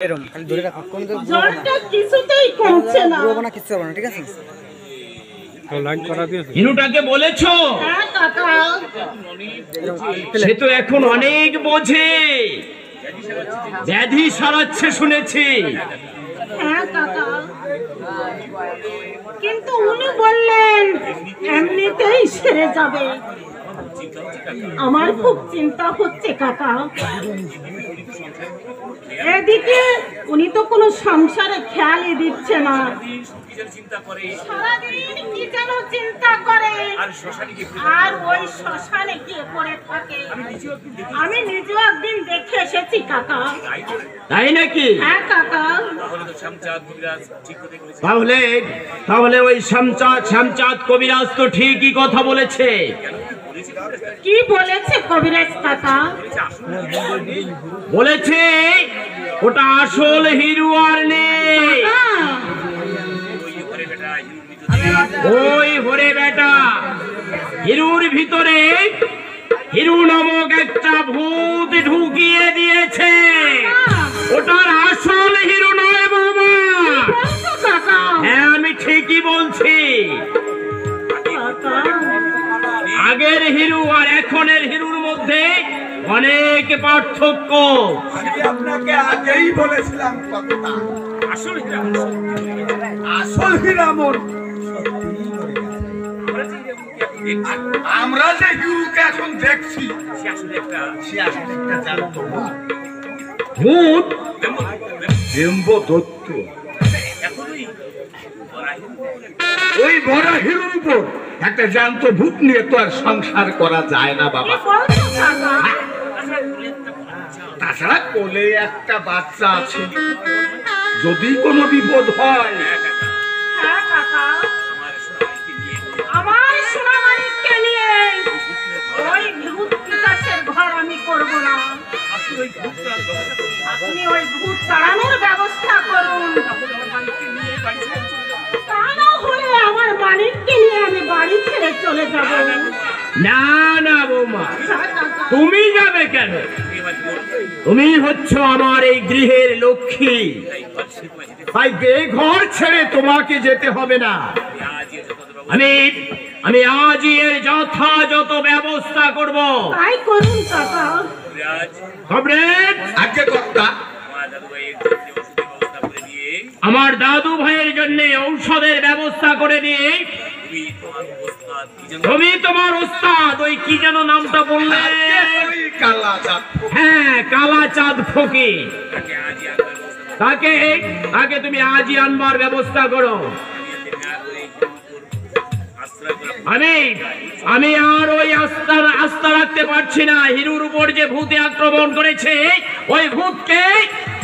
এরকম খালি ধরে রাখো, কোন জলটা কিছুতেই কমছে না। না কিছু হবে না, ঠিক আছে? লাইন করা দিয়েছে। হিরুটাকে বলেছো? হ্যাঁ কাকা। সে তো এখন অনেক বোঝে, ব্যাধি সারাচ্ছে শুনেছি। হ্যাঁ কাকা, কিন্তু উনি বললেন এমনিতেই সেরে যাবে। আমার খুব চিন্তা হচ্ছে কাকা। এদিকে উনি তো কোনো সংসারে খেয়ালই দিচ্ছে না, সারাদিন কি যেন চিন্তা করে আর ওই শ্মশানে গিয়ে পড়ে থাকে। আমি নিজেও একদিন দেখে এসেছি কাকা। তাই নাকি? হ্যাঁ কাকা। তাহলে তাহলে ওই শ্যামচাঁদ কবিরাজ তো ঠিকই কথা বলেছে। কি বলেছে কবিরাজ কাকা? বলেছে ওটা আসল হিরু আর নেই, ওই হরে বেটা হিরুর ভিতরে হিরু নামক একটা ভূত ঢুকিয়ে দিয়েছে। ওটার আসল হিরু নয় বাবা। হ্যাঁ আমি ঠিকই বলছি। আগের হিরু আর এখনের হিরুর মধ্যে অনেক পার্থক্য। আপনাকে আগেই বলেছিলাম কথা, আসল হীরামন আমরা যে হিরুকে এখন দেখছি সে আসলে একটা জানতো ভূত দেম্ব দত্ত। ওই বড় হিরুর উপর একটা জ্যান্ত ভূত নিয়ে তো আর সংসার করা যায় না বাবা। তাছাড়া কোলে একটা বাচ্চা আছে, যদি কোনো বিপদ হয় আমার সোনামানিককে নিয়ে ওই ভূত পিশাচের ঘর আমি করব না। আপনি ওই ভূত তাড়ানোর ব্যবস্থা করুন, তা না হলে আমার মানিককে নিয়ে আমি বাড়ি ছেড়ে চলে যাব। না না বৌমা, তুমি যাবে কেন? তুমি হচ্ছ আমার এই গৃহের লক্ষ্মী, তাই ঘর ছেড়ে তোমাকে যেতে হবে না। আমি আজই এর যথাযথ ব্যবস্থা করব। তাই করুন কাকা। আগে কর্তা আমার দাদু ভাইয়ের জন্য ঔষধের ব্যবস্থা করে দিয়ে তুমি তোমার ওস্তাদ ওই কি যেন নামটা বললে? হ্যাঁ কালাচাঁদ ফকির, তাকে আগে তুমি আজই আনবার ব্যবস্থা করো। আমি আর ওই আস্থা রাখতে পারছি না। হিরুর উপর যে ভূতে আক্রমণ করেছে ওই ভূতকে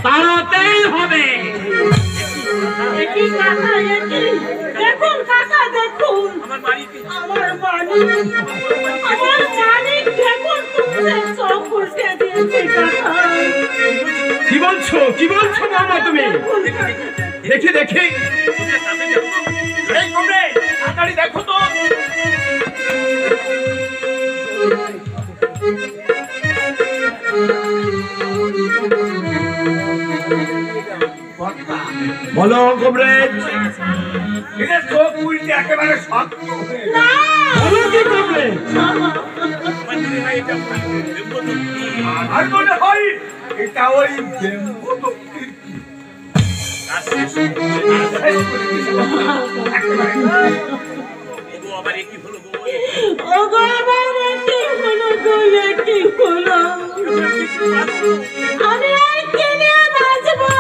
তাড়াতেই হবে। দেখুন কাকা, দেখুন আমার মানিক দেখুন চোখ উল্টে দিয়েছে কাকা। কি বলছো মামা তুমি? দেখি দেখো তো। বলো কমরেড, এটা চোখ উল্টে একেবারে শক্ত বলো কি কমরেড? আর মনে হয় এটা ওই দেম্ব দত্তের আমি আর কে নিয়ে বাঁচবো?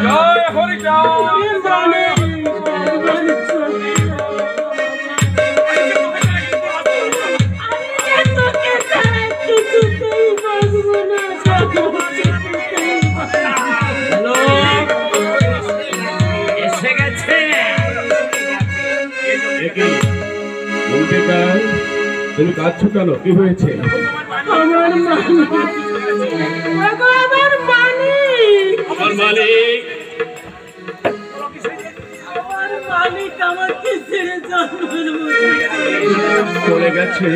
জয় হরি জয়। এসে গেছে। তুমি কাঁদছো কেন? কি হয়েছে? আমার মালিক আমাকে ছেড়ে চলে গেছে।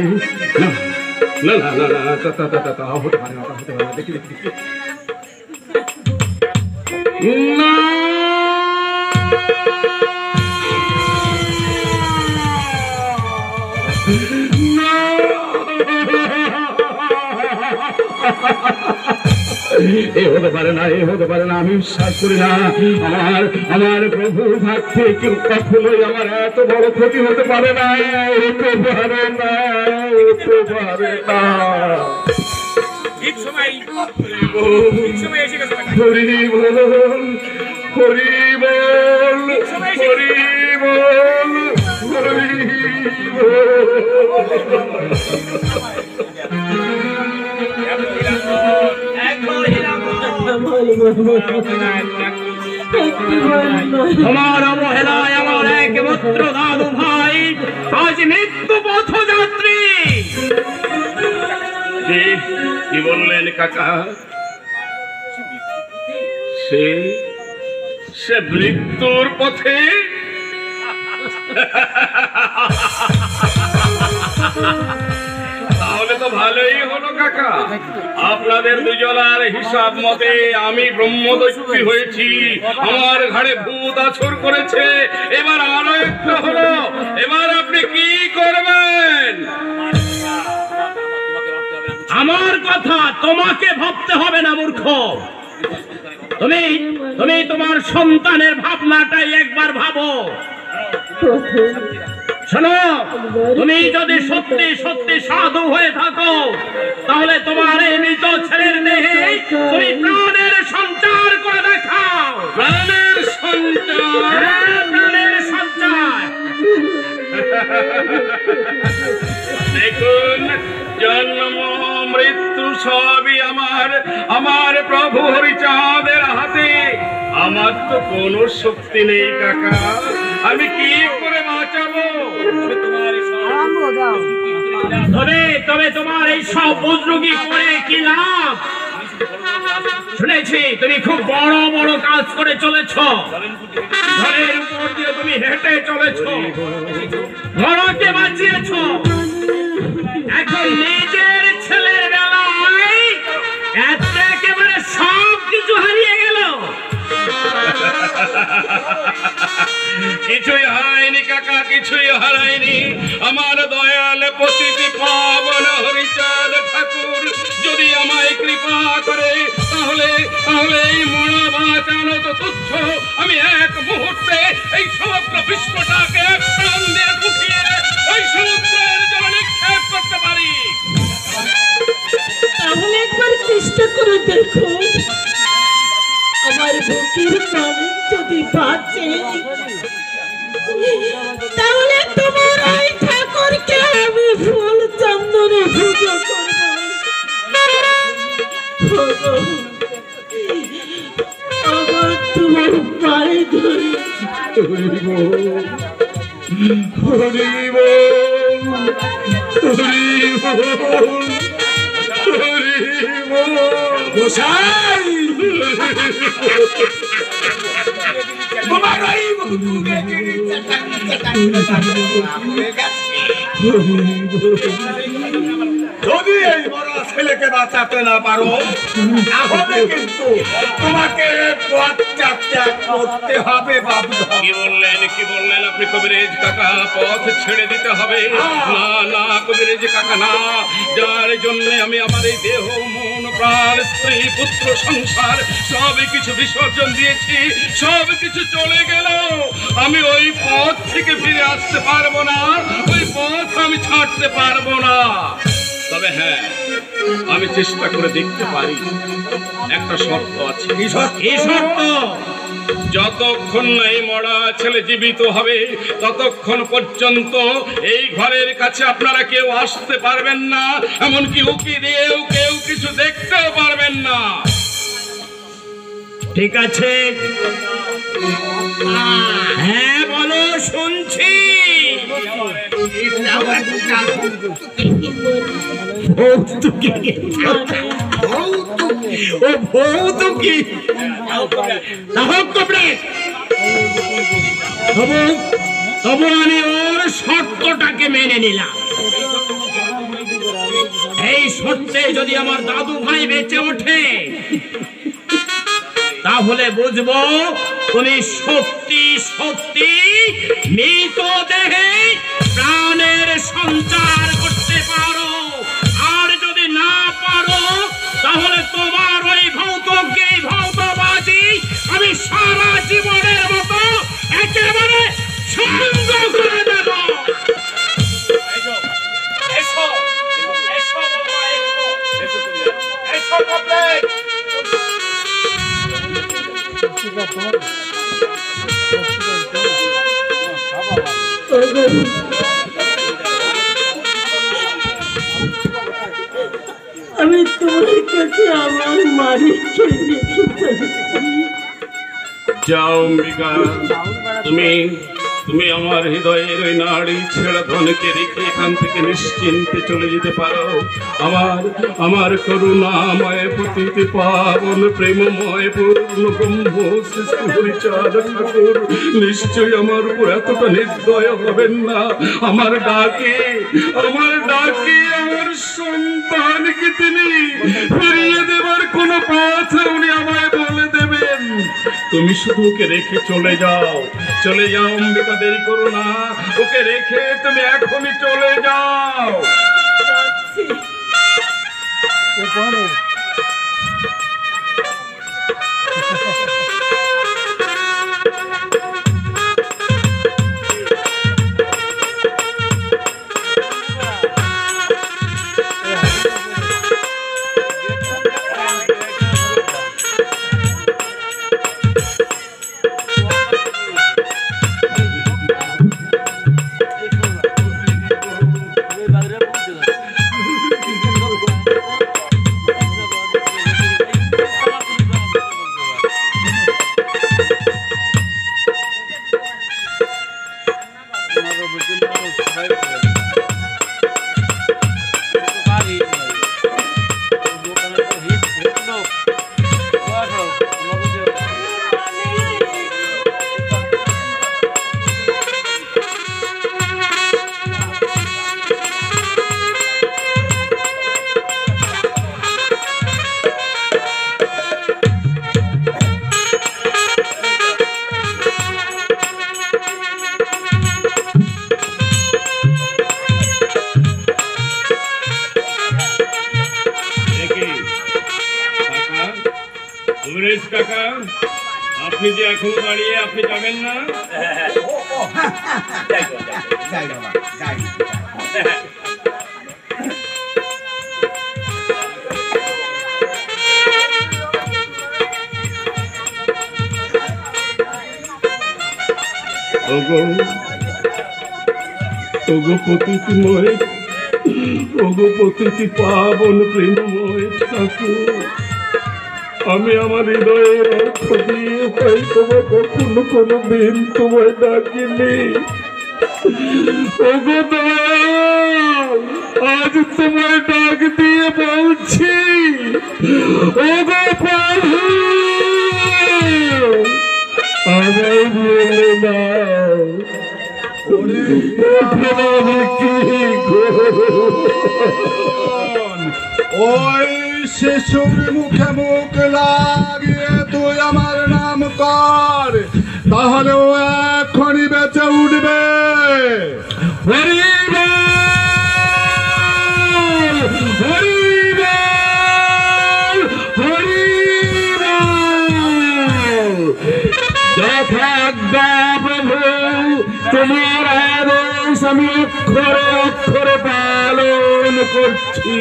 না না না না, হতে পারে না, দেখি না এ হতে পারে না, এ হতে পারে না, আমি বিশ্বাস করি না। আমার আমার প্রভু থাকতে কেউ কখনোই আমার এত বড় ক্ষতি হতে পারে না, হতে পারে না, হতে পারে না। হরি বল, হরি বল, হরি বল, হরি তোমার অবহেলায় আমার একমাত্র দাদু ভাই আজ মৃত্যু পথযাত্রী। কি বললেন কাকা? সে মৃত্যুর পথে? তাহলে তো ভালোই হলো কাকা, আপনাদের দুজনার হিসাব মতে আমি ব্রহ্মদৈত্যী হয়েছি, আমার ঘাড়ে ভূত আছর করেছে। এবার আরো একটা হলো, এবার আপনি কি করবেন? আমার কথা তোমাকে ভাবতে হবে না মূর্খ। তুমি তুমি তোমার সন্তানের ভাবনাটাই একবার ভাবো। শোনো, তুমি যদি সত্যি সত্যি সাধু হয়ে থাকো তাহলে তোমার এই মৃত ছেলের দেহে তুমি প্রাণের সঞ্চার করে দেখাও। প্রাণের সঞ্চার? হ্যাঁ, প্রাণের সঞ্চার। দেখুন, জন্ম মৃত্যু সবই আমার প্রভু হরিচাঁদের হাতে। আমার তো কোনো শক্তি নেই কাকা, আমি কি করে বাঁচাবো? তবে তোমার এই সব বুজরুগি করে কি লাভ? শুনেছি তুমি খুব বড় বড় কাজ করে চলেছ, ঘরের উপর দিয়ে তুমি হেঁটে চলেছ, ঘরকে বাঁচিয়েছ। এখন নিজের ছেলের বেলায় একেবারে সব কিছু হারিয়ে গেল। কিছুই হারায়নি কাকা, কিছুই হারায়নি। আমার দয়াল পতিতি পাবন হরিচাঁদ ঠাকুর যদি আমায় কৃপা করে তাহলে এই মরা বাঁচানো তো তুচ্ছ। আমি এক মুহূর্তে এই সমগ্র বিশ্বটাকে প্রাণ দিয়ে ঢুকিয়ে ওই সমুদ্রের জলে নিক্ষেপ করতে পারি। তাহলে একবার চেষ্টা করে দেখো, আমার বুকের মানুষ যদি বাঁচে তাহলে তোমার ওই ঠাকুরকে আমি ফুল চন্দনে পুজো করব। আমার তোমার পায়ে ধরে হরি বল, হরি বল, হরি বল, হরি বল। গোসাই, তোমার ওই যদি এই বড় ছেলেকে বাঁচাতে না পারো তাহলে কিন্তু তোমাকে পথত্যাগ করতে হবে বাবু। কি বললেন আপনি কবিরেজ কাকা? পথ ছেড়ে দিতে হবে? না না কবিরেজ কাকা, না। যার জন্য আমি আমার এই দেহ মন প্রাণ স্ত্রী পুত্র সংসার সব কিছু বিসর্জন দিয়েছি, সব কিছু চলে গেল, আমি ওই পথ থেকে ফিরে আসতে পারবো না, ওই পথ আমি ছাড়তে পারবো না। তবে হ্যাঁ, আমি চেষ্টা করে দেখতে পারি। একটা শর্ত আছে। এই শর্ত? যতক্ষণ না এই মরা ছেলে জীবিত হবে ততক্ষণ পর্যন্ত এই ঘরের কাছে আপনারা কেউ আসতে পারবেন না, এমনকি উকি দিয়েও কেউ কিছু দেখতেও পারবেন না। ঠিক আছে? হ্যাঁ বলো, শুনছি। তবু আমি ওর শর্তটাকে মেনে নিলাম। এই শর্তে যদি আমার দাদু ভাই বেঁচে ওঠে তাহলে বুঝবো তুমি সত্যি সত্যি মৃত দেহে প্রাণের সঞ্চার করতে পারো। আর যদি না পারো তাহলে তোমার ওই ভৌতজ্ঞ ভৌতবাদী আমি সারা জীবনের মতো একেবারে সঙ্গ করে দেব। আমি তোমার কাছে আমার মালিককে রেখে চলেছি। যাও অম্বিকা, তুমি আমার হৃদয়ের ওই নাড়ি ছেড়া ধনকে রেখে এখান থেকে নিশ্চিন্তে চলে যেতে পারো। আমার করুণাময় পতিতে পাবন প্রেমময় পূর্ণ ব্রহ্ম সৃষ্টি পরিচালক ঠাকুর নিশ্চয়ই আমার উপর এতটা নির্দয় হবেন না। আমার ডাকে আমার সন্তানকে তিনি ফিরিয়ে দেবার কোন পথ উনি আমায় বলে দেবেন। তুমি শুধু ওকে রেখে চলে যাও অম্বিকা, দেরি করো না। ওকে রেখে তুমি এখনই চলে যাও। কাকা, আপনি যে এখনো দাঁড়িয়ে, আপনি যাবেন না? পতিতি পাবন প্রেমময় ঠাকুর, আমি আমার হৃদয়ের অর্থ দিয়ে হয়তো কখনো কোনো দিন তোমায় ডাকিনি। ওগো দয়াল, আজ তোমায় ডাক দিয়ে বলছি, ওগো প্রভু, আমায় বলে দাও ওই শিশুর মুখে মুখ লাগিয়ে তুই আমার নাম কর, তাহলে ও এখনই বেঁচে উঠবে। প্রভু, তোমার আদেশ আমি অক্ষরে অক্ষরে পালন করছি।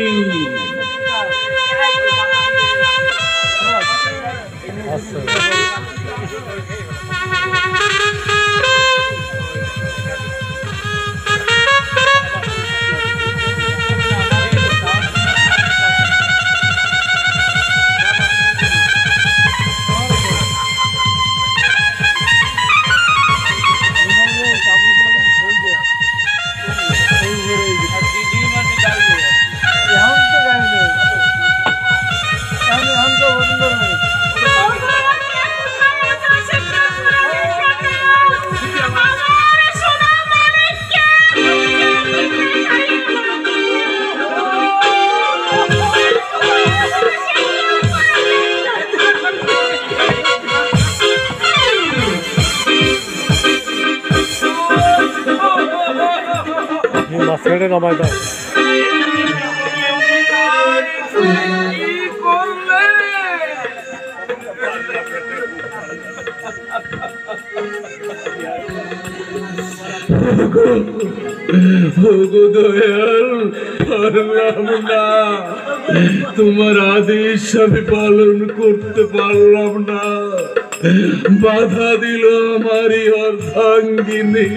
ছেড়ে নামাই দাও। দয়াল, পারলাম না, তোমার আদেশ আমি পালন করতে পারলাম না, বাধা দিল আমারই অর্ধাঙ্গিনী।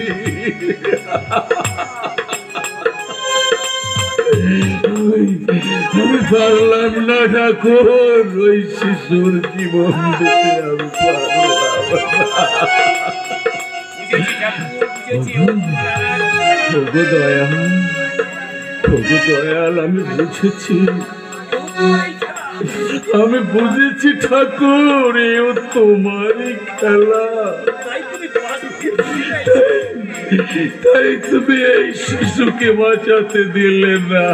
আমি পারলাম না ঠাকুর, ওই শিশুর জীবন দিতে আমি দয়াল, আমি বুঝেছি, আমি বুঝেছি ঠাকুর, এও তোমারই খেলা। তাই তুমি এই শিশুকে বাঁচাতে দিলে না।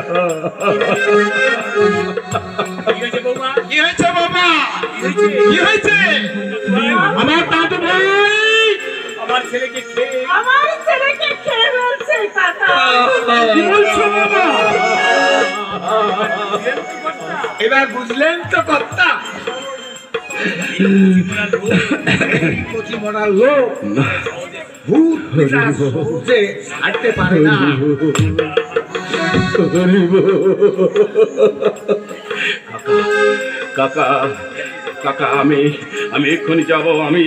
কি হয়েছে বাবা? কি হয়েছে? আমার দাদু ভাই আমার ছেলেকে খেয়ে ফেলছে কাকা। কি বলছো বাবা? এবার বুঝলেন তো কর্তা, কচি মরার লোক ভূত পিশাচ সহজে ছাড়তে পারে না। কাকা কাকা, আমি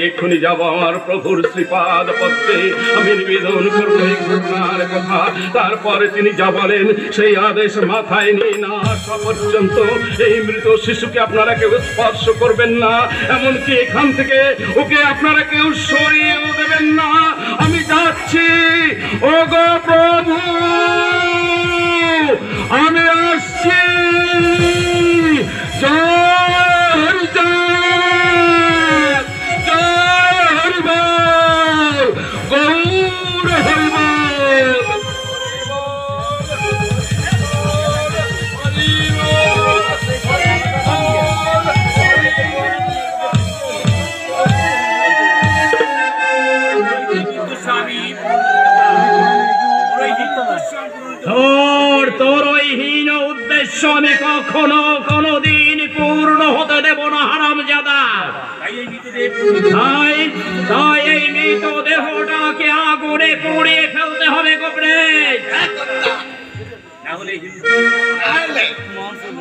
এক্ষুনি যাব আমার প্রভুর শ্রীপাদ পদ্মে আমি নিবেদন করবো এই ঘটনার কথা। তারপরে তিনি যা বলেন সেই আদেশ মাথায় নিয়ে না আসা পর্যন্ত এই মৃত শিশুকে আপনারা কেউ স্পর্শ করবেন না, এমনকি এখান থেকে ওকে আপনারা কেউ সরিয়েও দেবেন না। আমি যাচ্ছি, ও গো প্রভু, আমি আসছি। তোর ওই হীন উদ্দেশ্য আমি কখনো কোনোদিন পূর্ণ হতে দেব না হারামজাদা। তাই এই মৃতদেহটাকে আগুনে পুড়িয়ে ফেলতে হবে গোপরেজ।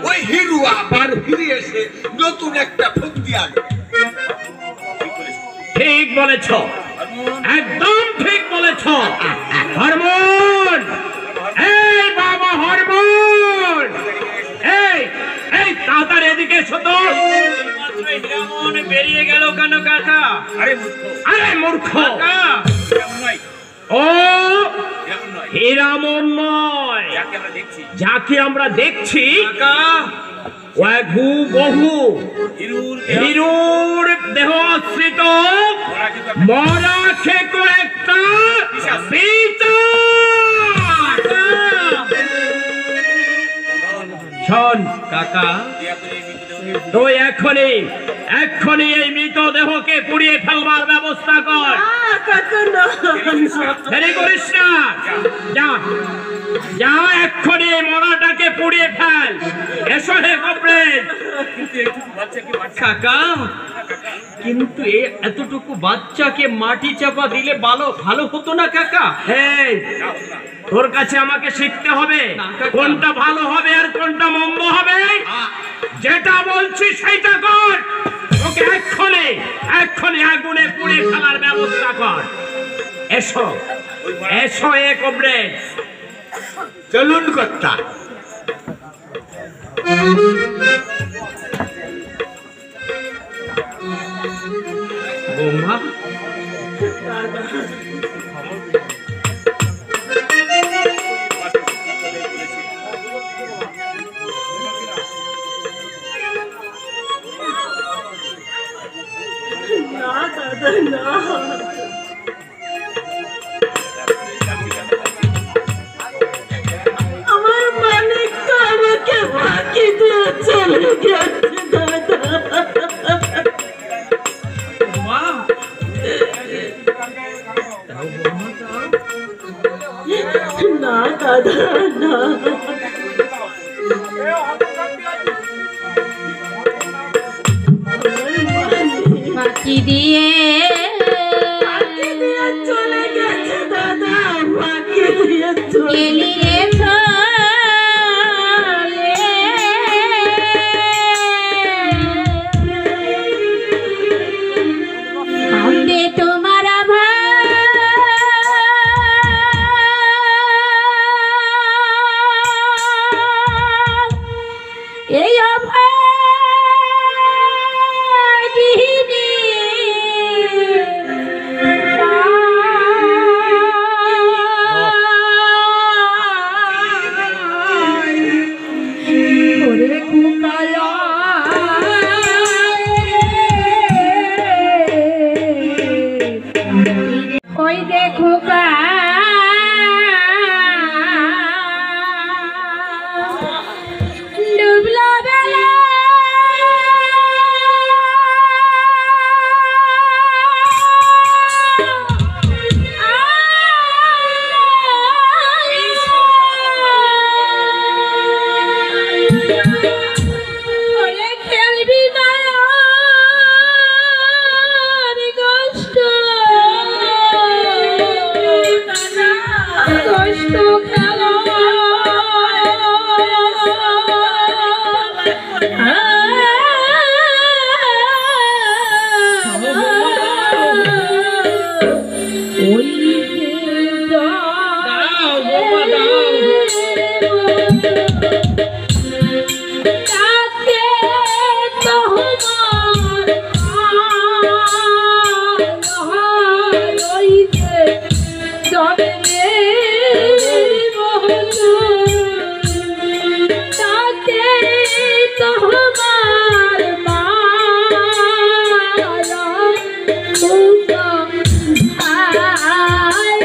ওই হিরু আবার ফিরে এসে নতুন একটা ভক্তি আনবে। ঠিক বলেছ, একদম ঠিক বলেছ হরমোন। এই বাবা হরমোন, এই তাড়াতাড়ি এদিকে এসো তো। বেরিয়ে গেল কেন কাকা? আরে মূর্খ, ও হীরামন নয়, যাকে আমরা দেখছি বহু হিরুর দেহ আশ্রিত মরা খেকো একটা শোন কাকা, তুই এক্ষুনি এই মৃতদেহকে পুড়িয়ে ফেলবার ব্যবস্থা কর। দেরি করিস না, যা এক্ষুনি এই মরাটাকে পুড়িয়ে ফেল। এসো হে গোপরেজ। কাকা, কিন্তু এতটুকু বাচ্চাকে মাটি চাপা দিলে ভালো হতো না কাকা? এই তোর কাছে আমাকে শিখতে হবে কোনটা ভালো হবে আর কোনটা মন্দ হবে। যেটা বলছি সেইটা কর। ওকে এক্ষুনি আগুনে পুড়ে ফেলার ব্যবস্থা কর। এসো এ গোপরেজ। চলুন কর্তা। বৌমা, আমার মালিক তো আমাকে বাকি দিয়ে চলে গেছে দাদা। না দাদা না। ফাঁকি দিয়ে চলে গেছে দাদা, ফাঁকি দিয়ে চলে গেলি রে চলে। কান্দে তোমার আভার, এই অভাগিনী ওরে কুকায়া ওই দেখো ডুবলা বেলা ওরে খেলবি না আর কষ্ট কষ্ট খেলা ওই তাকে তোমার রইতে যাবে রে মোহন, তাকে তোমার মায়া ভাই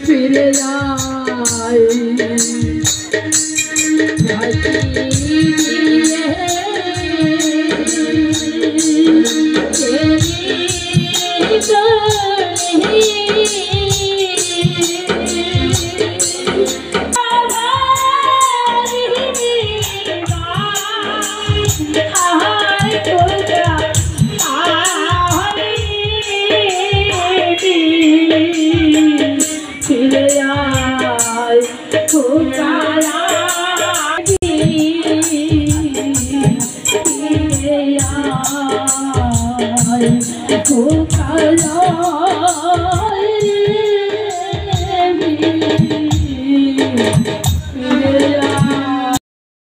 ফিরে আয় ফিরে আয় খোকারা ফিরে আয় খোকারা